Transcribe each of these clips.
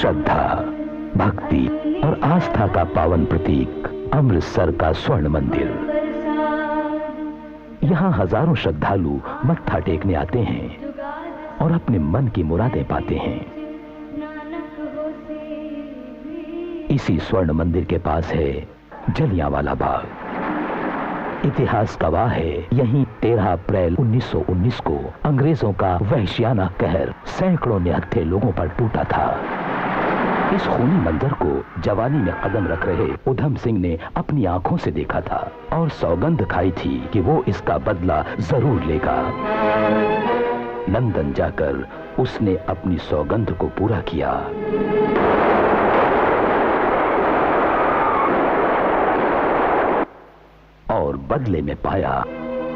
श्रद्धा, भक्ति और आस्था का पावन प्रतीक अमृतसर का स्वर्ण मंदिर। यहाँ हजारों श्रद्धालु मत्था टेकने आते हैं और अपने मन की मुरादें पाते हैं। इसी स्वर्ण मंदिर के पास है जलियांवाला बाग। इतिहास गवाह है, यहीं 13 अप्रैल 1919 को अंग्रेजों का वहशियाना कहर सैकड़ों निहत्थे लोगों पर टूटा था। इस खूनी मंजर को जवानी में कदम रख रहे उधम सिंह ने अपनी आंखों से देखा था और सौगंध खाई थी कि वो इसका बदला जरूर लेगा। लंदन जाकर उसने अपनी सौगंध को पूरा किया। और बदले में पाया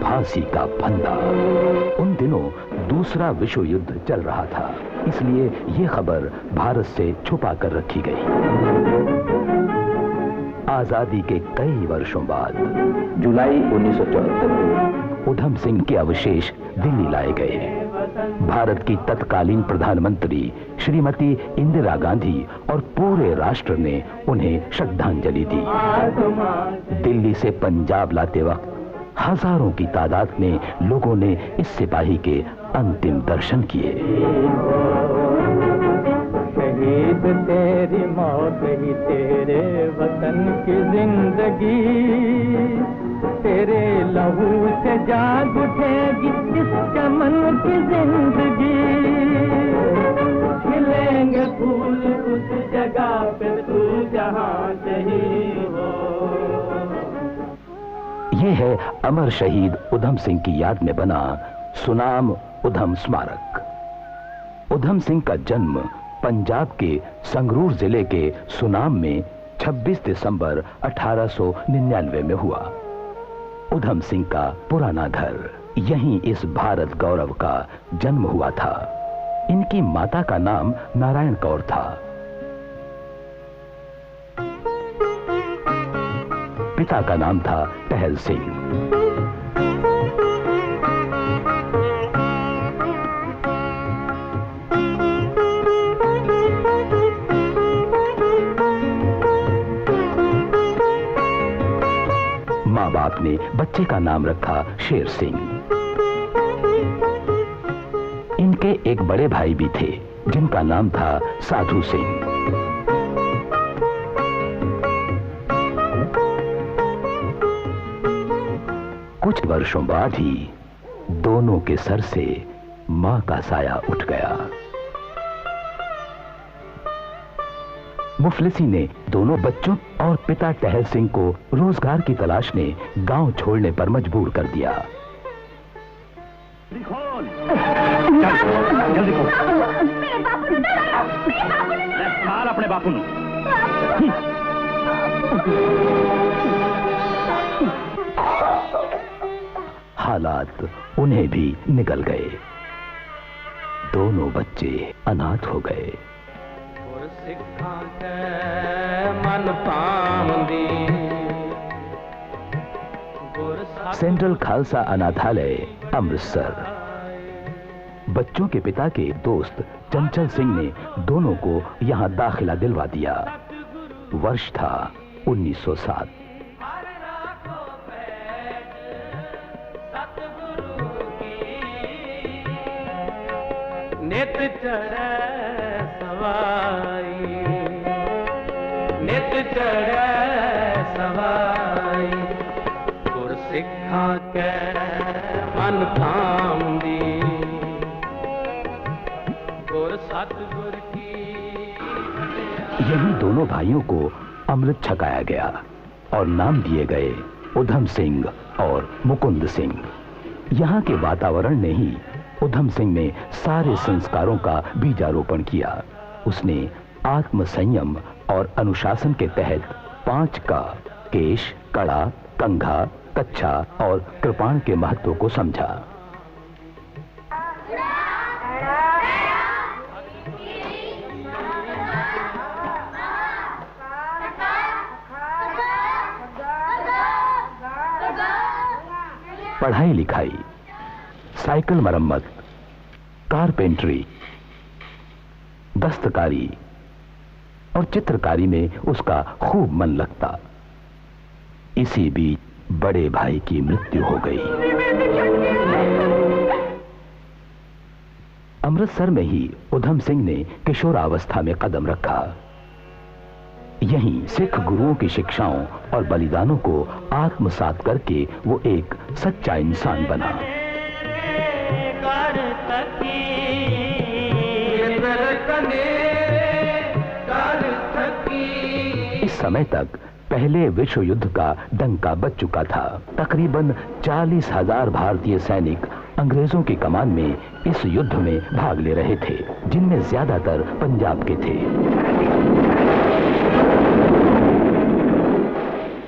फांसी का फंदा। उन दिनों दूसरा विश्व युद्ध चल रहा था, इसलिए यह खबर भारत से छुपा कर रखी गई। आजादी के कई वर्षों बाद जुलाई 1974 को उधम सिंह के अवशेष दिल्ली लाए गए। भारत की तत्कालीन प्रधानमंत्री श्रीमती इंदिरा गांधी और पूरे राष्ट्र ने उन्हें श्रद्धांजलि दी। दिल्ली से पंजाब लाते वक्त हजारों की तादाद में लोगों ने इस सिपाही के अंतिम दर्शन किए। शहीद तेरी मौत ही तेरे वतन की जिंदगी, तेरे लहू से जाग उठेगी इस चमन की जिंदगी। खिलेंगे फूल उस जगह पे तू जहां शहीद हो। ये है अमर शहीद उधम सिंह की याद में बना सुनाम उधम स्मारक। उधम सिंह का जन्म पंजाब के संगरूर जिले के सुनाम में 26 दिसंबर 1899 में हुआ। उधम सिंह का पुराना घर यहीं इस भारत गौरव का जन्म हुआ था। इनकी माता का नाम नारायण कौर था। पिता का नाम था टहल सिंह। माँ बाप ने बच्चे का नाम रखा शेर सिंह। इनके एक बड़े भाई भी थे जिनका नाम था साधु सिंह। कुछ वर्षों बाद ही दोनों के सर से मां का साया उठ गया। मुफलिसी ने दोनों बच्चों और पिता टहल सिंह को रोजगार की तलाश में गांव छोड़ने पर मजबूर कर दिया। जल्दी खोल। मार अपने बापू ने। हालात उन्हें भी निगल गए। दोनों बच्चे अनाथ हो गए। सेंट्रल खालसा अनाथालय अमृतसर। बच्चों के पिता के दोस्त चंचल सिंह ने दोनों को यहां दाखिला दिलवा दिया। वर्ष था 1907। नित चढ़े सवाई, नित चढ़े सवाई, गुरसिखा के मन थामदी, गुर सतगुर की। यही दोनों भाइयों को अमृत छकाया गया और नाम दिए गए उधम सिंह और मुकुंद सिंह। यहाँ के वातावरण ने ही उधम सिंह ने सारे संस्कारों का बीजारोपण किया। उसने आत्म संयम और अनुशासन के तहत 5 का केश, कड़ा, कंघा, कच्छा और कृपाण के महत्व को समझा। पढ़ाई लिखाई, साइकिल मरम्मत, कारपेंटरी, दस्तकारी, और चित्रकारी में उसका खूब मन लगता। इसी बीच बड़े भाई की मृत्यु हो गई। अमृतसर में ही उधम सिंह ने किशोरावस्था में कदम रखा। यहीं सिख गुरुओं की शिक्षाओं और बलिदानों को आत्मसात करके वो एक सच्चा इंसान बना। इस समय तक पहले विश्व युद्ध का डंका बज चुका था। तकरीबन 40,000 भारतीय सैनिक अंग्रेजों की कमान में इस युद्ध में भाग ले रहे थे, जिनमें ज्यादातर पंजाब के थे।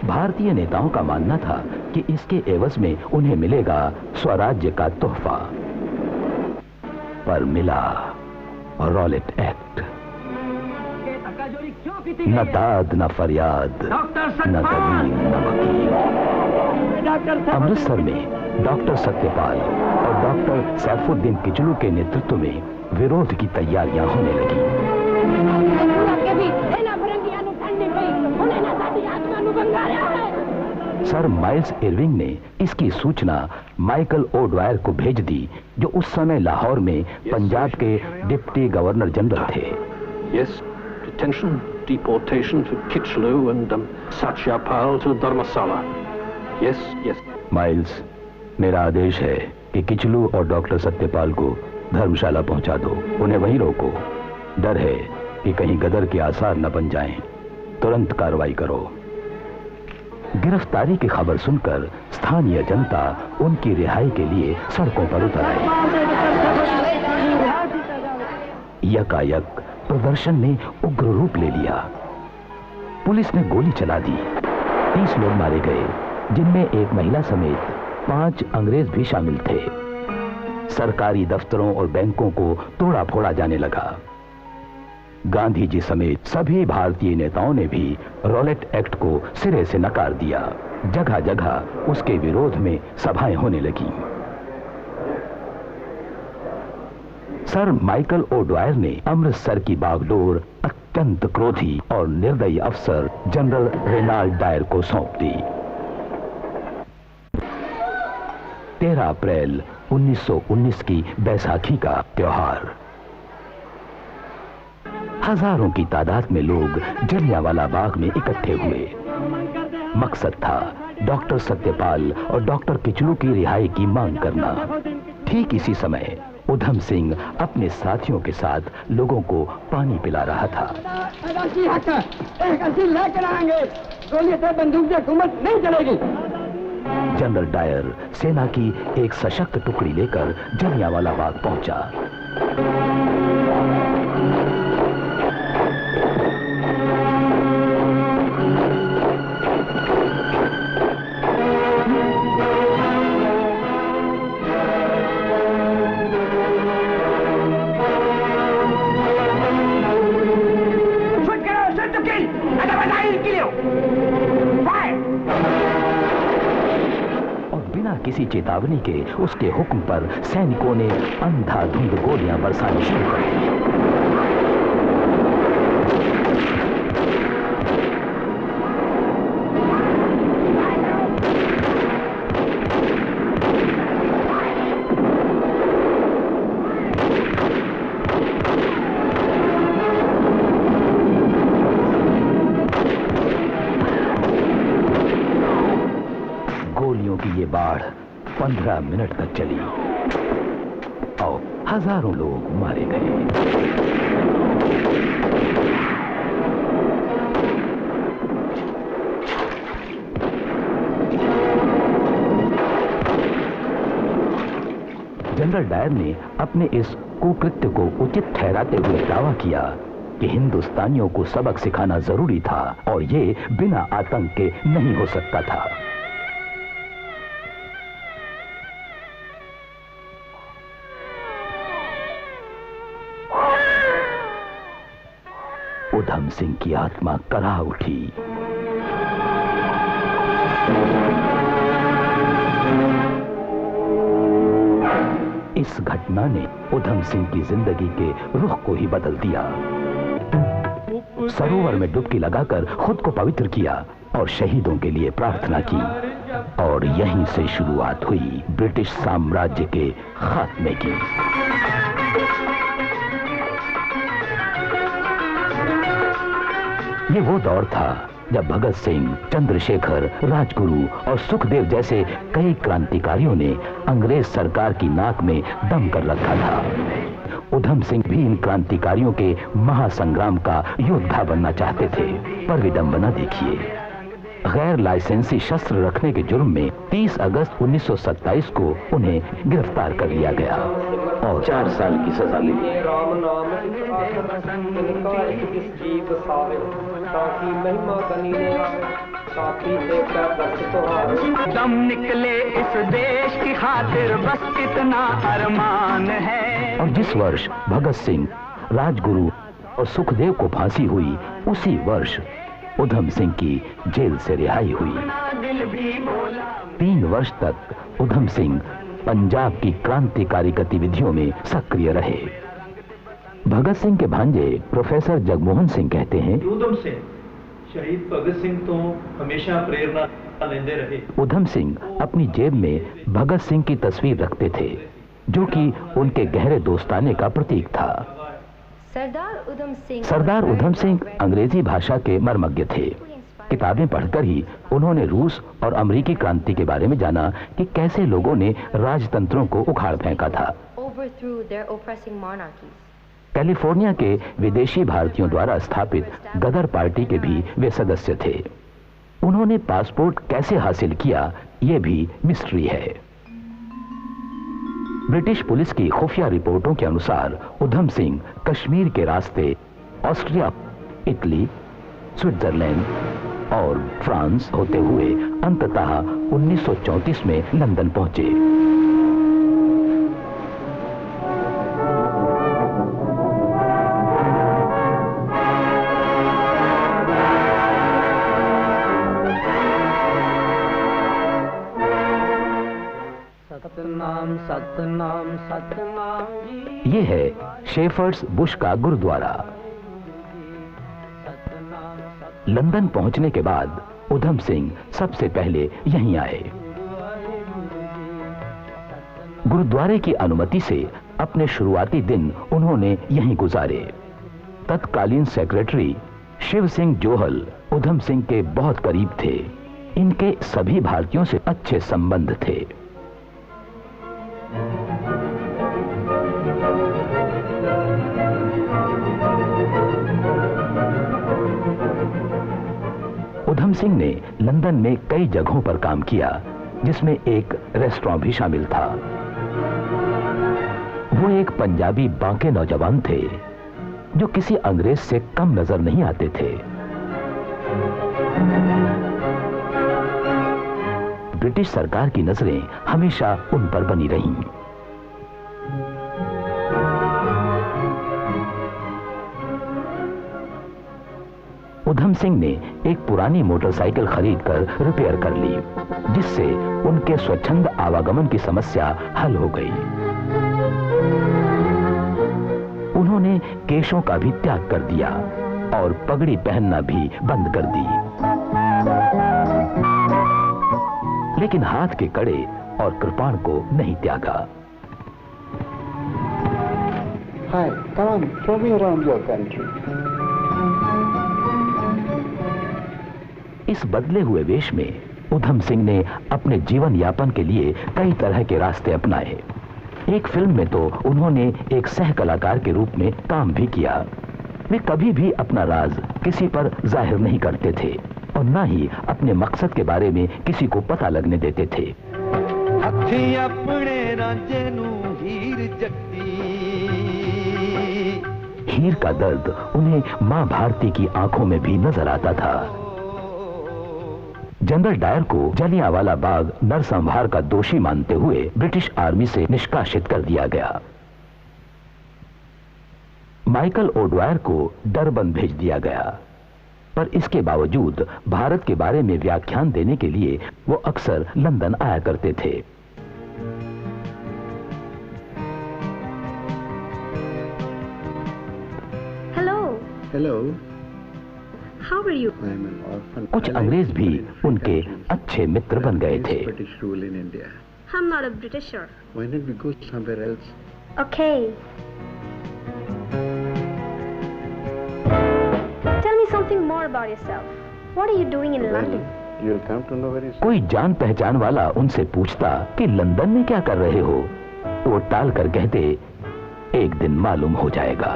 भारतीय नेताओं का मानना था कि इसके एवज में उन्हें मिलेगा स्वराज्य का तोहफा, पर मिला रॉलेट एक्ट। न दाद न फरियाद, न दलील न वकील। अमृतसर में डॉक्टर सत्यपाल और डॉक्टर सैफुद्दीन किचलू के नेतृत्व में विरोध की तैयारियां होने लगी। सर माइल्स इरविंग ने इसकी सूचना माइकल ओडवायर को भेज दी, जो उस समय लाहौर में पंजाब के डिप्टी गवर्नर जनरल थे। Yes, detention, deportation to Kitchlew and Satyapal to Dharmasala. Yes, yes. Miles, मेरा आदेश है कि किचलू और डॉक्टर सत्यपाल को धर्मशाला पहुंचा दो। उन्हें वहीं रोको। डर है कि कहीं गदर के आसार न बन जाएं। तुरंत कार्रवाई करो। गिरफ्तारी की खबर सुनकर स्थानीय जनता उनकी रिहाई के लिए सड़कों पर उतर आई। यकायक प्रदर्शन ने उग्र रूप ले लिया। पुलिस ने गोली चला दी। 30 लोग मारे गए, जिनमें एक महिला समेत 5 अंग्रेज भी शामिल थे। सरकारी दफ्तरों और बैंकों को तोड़ा फोड़ा जाने लगा। गांधी जी समेत सभी भारतीय नेताओं ने भी रॉलेट एक्ट को सिरे से नकार दिया। जगह जगह उसके विरोध में सभाएं होने लगीं। सर माइकल ओडवायर ने अमृतसर की बागडोर अत्यंत क्रोधी और निर्दयी अफसर जनरल रेनाल्ड डायर को सौंप दी। 13 अप्रैल 1919 की बैसाखी का त्योहार। हजारों की तादाद में लोग जलियांवाला बाग में इकट्ठे हुए। मकसद था डॉक्टर सत्यपाल और डॉक्टर किचलू की रिहाई की मांग करना। ठीक इसी समय उधम सिंह अपने साथियों के साथ लोगों को पानी पिला रहा था। गोली से बंदूक से हुकूमत नहीं चलेगी। जनरल डायर सेना की एक सशक्त टुकड़ी लेकर जलियांवाला बाग पहुंचा। किसी चेतावनी के उसके हुक्म पर सैनिकों ने अंधाधुंध गोलियां बरसानी शुरू कर दी। गोलियों की ये बाढ़ 15 मिनट तक चली और हजारों लोग मारे गए। जनरल डायर ने अपने इस कुकृत्य को उचित ठहराते हुए दावा किया कि हिंदुस्तानियों को सबक सिखाना जरूरी था और ये बिना आतंक के नहीं हो सकता था। उधम सिंह की आत्मा करा उठी। इस घटना ने उधम सिंह की जिंदगी के रुख को ही बदल दिया। सरोवर में डुबकी लगाकर खुद को पवित्र किया और शहीदों के लिए प्रार्थना की। और यहीं से शुरुआत हुई ब्रिटिश साम्राज्य के खात्मे की। ये वो दौर था जब भगत सिंह, चंद्रशेखर, राजगुरु और सुखदेव जैसे कई क्रांतिकारियों ने अंग्रेज सरकार की नाक में दम कर रखा था। उधम सिंह भी इन क्रांतिकारियों के महासंग्राम का योद्धा बनना चाहते थे, पर विडंबना देखिए, गैर लाइसेंसी शस्त्र रखने के जुर्म में 30 अगस्त 1927 को उन्हें गिरफ्तार कर लिया गया और 4 साल की सजा ली। दम निकले इस देश की खातिर बस कितना अरमान है। और जिस वर्ष भगत सिंह, राजगुरु और सुखदेव को फांसी हुई, उसी वर्ष उधम सिंह की जेल से रिहाई हुई। 3 वर्ष तक उधम सिंह पंजाब की क्रांतिकारी गतिविधियों में सक्रिय रहे। भगत सिंह के भांजे प्रोफेसर जगमोहन सिंह कहते हैं, उधम सिंह शहीद भगत सिंह तो हमेशा प्रेरणा लेते रहे। उधम सिंह अपनी जेब में भगत सिंह की तस्वीर रखते थे, जो कि उनके गहरे दोस्ताने का प्रतीक था। सरदार उधम सिंह अंग्रेजी भाषा के मर्मज्ञ थे। किताबें पढ़कर ही उन्होंने रूस और अमेरिकी क्रांति के बारे में जाना कि कैसे लोगों ने राजतंत्रों को उखाड़ फेंका था। कैलिफोर्निया के विदेशी भारतीयों द्वारा स्थापित गदर पार्टी के भी वे सदस्य थे। उन्होंने पासपोर्ट कैसे हासिल किया, ये भी मिस्ट्री है। ब्रिटिश पुलिस की खुफिया रिपोर्टों के अनुसार उधम सिंह कश्मीर के रास्ते ऑस्ट्रिया, इटली, स्विट्जरलैंड और फ्रांस होते हुए अंततः 1934 में लंदन पहुंचे। सतनाम सतनाम सतनाम। ये है शेफर्ड्स बुश का गुरुद्वारा। लंदन पहुंचने के बाद उधम सिंह सबसे पहले यहीं आए। गुरुद्वारे की अनुमति से अपने शुरुआती दिन उन्होंने यहीं गुजारे। तत्कालीन सेक्रेटरी शिव सिंह जोहल उधम सिंह के बहुत करीब थे। इनके सभी भारतीयों से अच्छे संबंध थे। उधम सिंह ने लंदन में कई जगहों पर काम किया, जिसमें एक रेस्टोरेंट भी शामिल था। वो एक पंजाबी बांके नौजवान थे, जो किसी अंग्रेज से कम नजर नहीं आते थे। ब्रिटिश सरकार की नजरें हमेशा उन पर बनी रहीं। उधम सिंह ने एक पुरानी मोटरसाइकिल खरीदकर रिपेयर कर ली, जिससे उनके स्वच्छंद आवागमन की समस्या हल हो गई। उन्होंने केशों का भी त्याग कर दिया और पगड़ी पहनना भी बंद कर दी। लेकिन हाथ के कड़े और कृपाण को नहीं त्यागा। Hi, come on, show me around your country. इस बदले हुए वेश में उधम सिंह ने अपने जीवन यापन के लिए कई तरह के रास्ते अपनाए। एक फिल्म में तो उन्होंने एक सह कलाकार के रूप में काम भी किया। वे कभी भी अपना राज किसी पर जाहिर नहीं करते थे और न ही अपने मकसद के बारे में किसी को पता लगने देते थे। हीर का दर्द उन्हें मां भारती की आंखों में भी नजर आता था। जनरल डायर को जलियांवाला बाग नरसंहार का दोषी मानते हुए ब्रिटिश आर्मी से निष्कासित कर दिया गया। माइकल ओडवायर को डरबन भेज दिया गया, पर इसके बावजूद भारत के बारे में व्याख्यान देने के लिए वो अक्सर लंदन आया करते थे। Hello. How are you? I am an orphan. कुछ अंग्रेज भी उनके अच्छे मित्र बन गए थे। British rule in India. I'm not a Britisher. Why don't we go somewhere else? Okay. Tell me something more about yourself. What are you doing in London? You'll come to know very soon. कोई जान पहचान वाला उनसे पूछता कि London में क्या कर रहे हो, वो टाल कर कहते एक दिन मालूम हो जाएगा।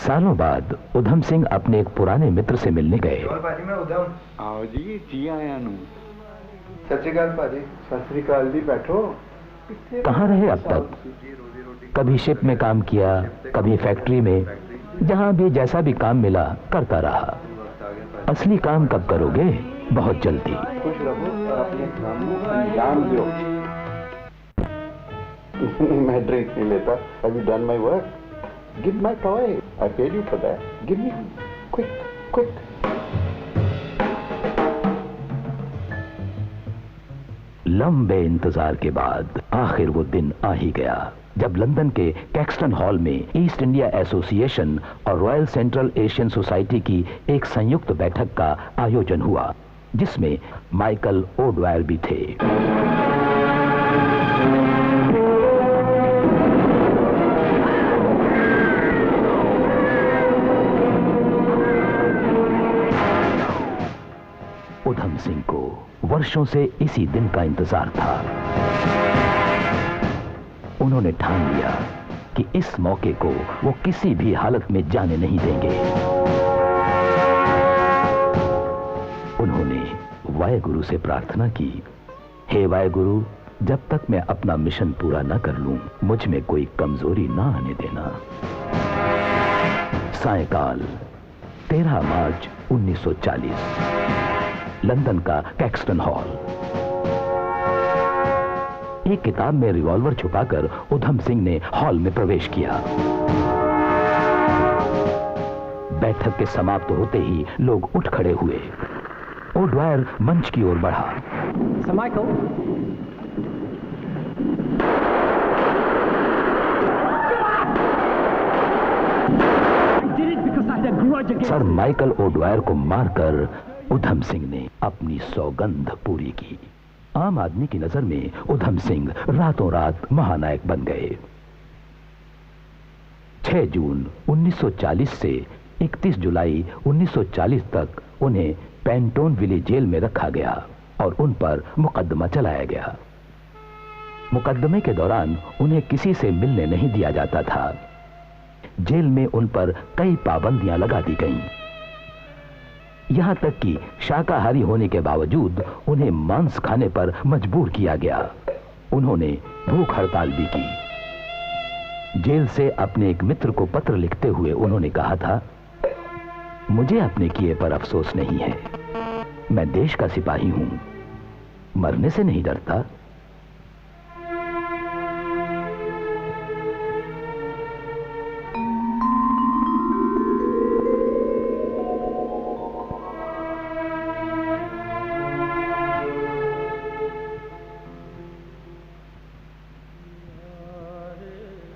सालों बाद उधम सिंह अपने एक पुराने मित्र से मिलने गए। भाजी मैं उधम। आओ जी आया नू। सत श्री अकाल भाजी। सत श्री अकाल जी, बैठो। कहाँ रहे अब तक? कभी शिप में काम किया, कभी फैक्ट्री में, जहाँ भी जैसा भी काम मिला करता रहा। असली काम कब करोगे? बहुत जल्दी। खुश रहो और अपने काम को अंजाम दो। मैं ड्रिंक नहीं लेता। Have you done my work? Give my toy. I paid you for that. Give me quick, quick. लंबे इंतजार के बाद आखिर वो दिन आ ही गया जब लंदन के कैक्सटन हॉल में ईस्ट इंडिया एसोसिएशन और रॉयल सेंट्रल एशियन सोसाइटी की एक संयुक्त बैठक का आयोजन हुआ, जिसमें माइकल ओडवायर भी थे। उधम सिंह को वर्षों से इसी दिन का इंतजार था। उन्होंने ठान लिया कि इस मौके को वो किसी भी हालत में जाने नहीं देंगे। उन्होंने वाहेगुरु से प्रार्थना की, हे वाहेगुरु, जब तक मैं अपना मिशन पूरा न कर लूं, मुझ में कोई कमजोरी ना आने देना। सायंकाल 13 मार्च 1940, लंदन का कैक्सटन हॉल। एक किताब में रिवॉल्वर छुपाकर उधम सिंह ने हॉल में प्रवेश किया। बैठक के समाप्त होते ही लोग उठ खड़े हुए। ओडवायर मंच की ओर बढ़ा। सर माइकल ओडवायर को मारकर उधम सिंह ने अपनी सौगंध पूरी की। आम आदमी की नजर में उधम सिंह रातों रात महानायक बन गए। 6 जून 1940 से 31 जुलाई 1940 तक उन्हें पेंटोनविले जेल में रखा गया और उन पर मुकदमा चलाया गया। मुकदमे के दौरान उन्हें किसी से मिलने नहीं दिया जाता था। जेल में उन पर कई पाबंदियां लगा दी गईं। यहां तक कि शाकाहारी होने के बावजूद उन्हें मांस खाने पर मजबूर किया गया। उन्होंने भूख हड़ताल भी की। जेल से अपने एक मित्र को पत्र लिखते हुए उन्होंने कहा था, मुझे अपने किए पर अफसोस नहीं है। मैं देश का सिपाही हूं, मरने से नहीं डरता।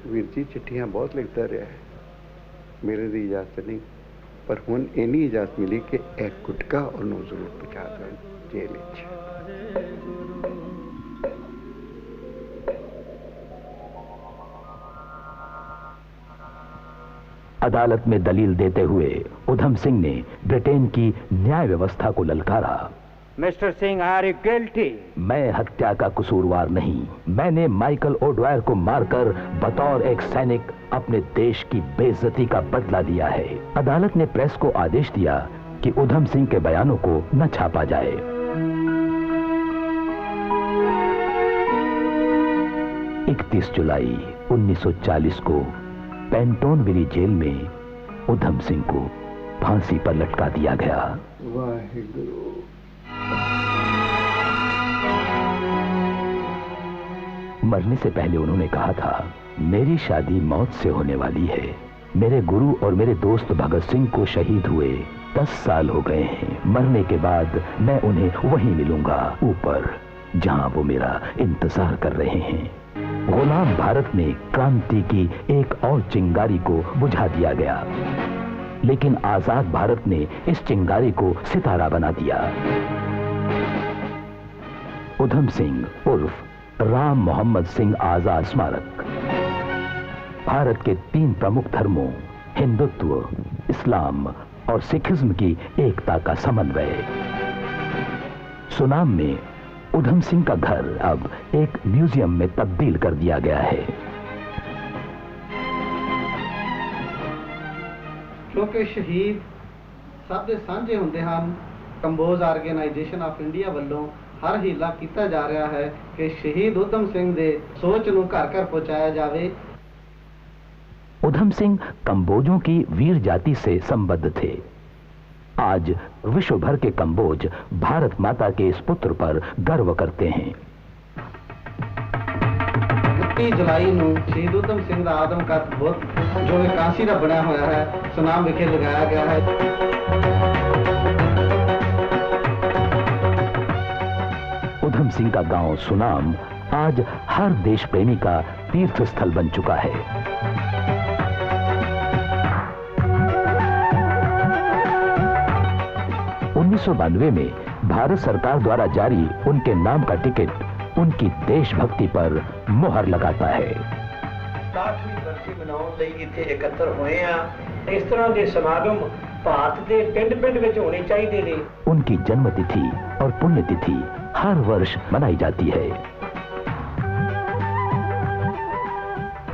वीर जी चिट्ठियां बहुत लिखता रहा है, मेरे दी इजाजत नहीं, पर हुन इन्नी इजाजत मिली कि एक गुटका और नो जरूर पहुंचा दो जेल विच। अदालत में दलील देते हुए उधम सिंह ने ब्रिटेन की न्याय व्यवस्था को ललकारा। Mister Singh, are you guilty? मैं हत्या का कसूरवार नहीं। मैंने माइकल ओडवायर को मारकर बतौर एक सैनिक अपने देश की बेइज्जती का बदला लिया है। अदालत ने प्रेस को आदेश दिया कि उधम सिंह के बयानों को न छापा जाए। 31 जुलाई 1940 को पेंटोनविले जेल में उधम सिंह को फांसी पर लटका दिया गया। वाहिगुरु। मरने से पहले उन्होंने कहा था, मेरी शादी मौत से होने वाली है। मेरे गुरु और मेरे दोस्त भगत सिंह को शहीद हुए 10 साल हो गए हैं। मरने के बाद मैं उन्हें वहीं मिलूंगा, ऊपर, जहां वो मेरा इंतजार कर रहे हैं। गुलाम भारत में क्रांति की एक और चिंगारी को बुझा दिया गया, लेकिन आजाद भारत ने इस चिंगारी को सितारा बना दिया। उधम सिंह उर्फ राम मोहम्मद सिंह आजाद स्मारक भारत के 3 प्रमुख धर्मों हिंदुत्व, इस्लाम और सिखिज्म की एकता का समन्वय। सुनाम में उधम सिंह का घर अब एक म्यूजियम में तब्दील कर दिया गया है। क्योंकि शहीद सब दे सांझे होंदे हन, कंबोज ऑर्गेनाइजेशन ऑफ इंडिया वालों हर हीला किया जा रहा है कि शहीद उधम सिंह दे सोच नूं घर घर पहुंचाया जावे। उधम सिंह कंबोजों की वीर जाति से संबद्ध थे। आज विश्व भर के कंबोज भारत माता के इस पुत्र पर गर्व करते हैं। 30 जुलाई नूं शहीद उधम सिंह दा आदमकद बुत जो कि कांसी दा बनया होया है, सुनाम विखे लगाया गया है। उधम सिंह का गांव सुनाम आज हर देश प्रेमी का तीर्थ स्थल बन चुका है। 1992 में भारत सरकार द्वारा जारी उनके नाम का टिकट उनकी देशभक्ति पर मुहर लगाता है। 60वीं बरसी मनाउण लई इत्थे एकत्र होए आ। इस तरह के समागम भारत के पिंड-पिंड विच होने चाहिए ने। उनकी जन्मतिथि और पुण्यतिथि हर वर्ष मनाई जाती है।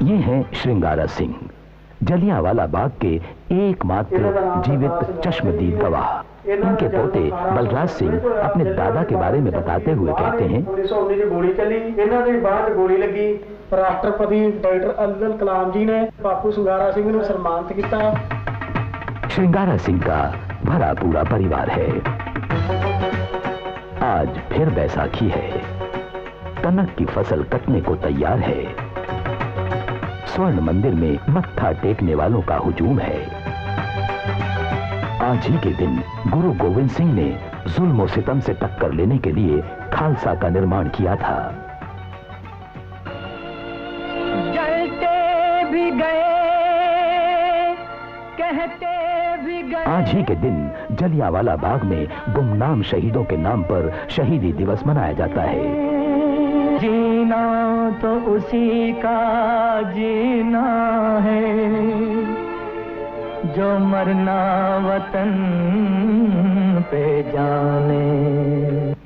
ये हैं श्रृंगारा सिंह, जलियांवाला बाग के एकमात्र जीवित चश्मदीद गवाह। उनके पोते बलराज सिंह अपने दादा के बारे में बताते हुए कहते हैं, 1919 की गोली चली, इन्हां दे बाद गोली लगी। राष्ट्रपति डॉक्टर अब्दुल कलाम जी ने बापू श्रृंगारा सिंह को सम्मानित किया। श्रृंगारा सिंह का भरा पूरा परिवार है। आज फिर बैसाखी है, कनक की फसल कटने को तैयार है। स्वर्ण मंदिर में मत्था टेकने वालों का हुजूम है। आज ही के दिन गुरु गोविंद सिंह ने जुल्म और सितम से टक्कर लेने के लिए खालसा का निर्माण किया था। जलते भी गए, कहते भी गए। आज ही के दिन जलियांवाला बाग में गुमनाम शहीदों के नाम पर शहीदी दिवस मनाया जाता है। जीना तो उसी का जीना है जो मरना वतन पे जाने।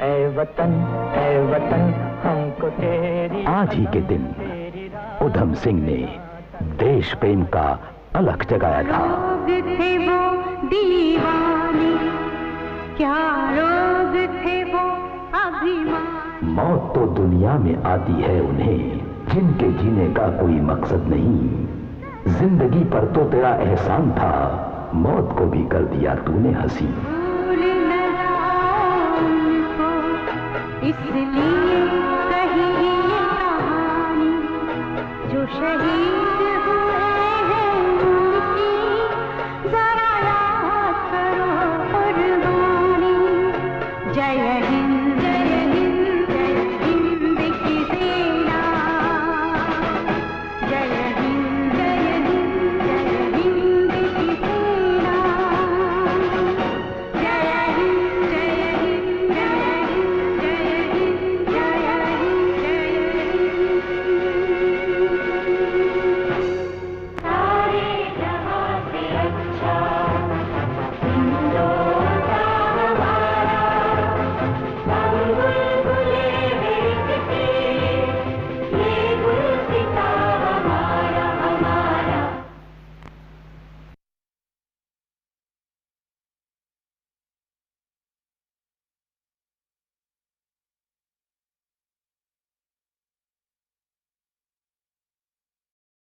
ऐ वतन हमको तेरी। आज ही के दिन उधम सिंह ने देश प्रेम का अलख जगाया था। थे वो दीवाने, क्या रोग थे वो अभिमान। मौत तो दुनिया में आती है उन्हें जिनके जीने का कोई मकसद नहीं। जिंदगी पर तो तेरा एहसान था, मौत को भी कर दिया तूने हंसी। इसलिए कही ये कहानी जो शहीद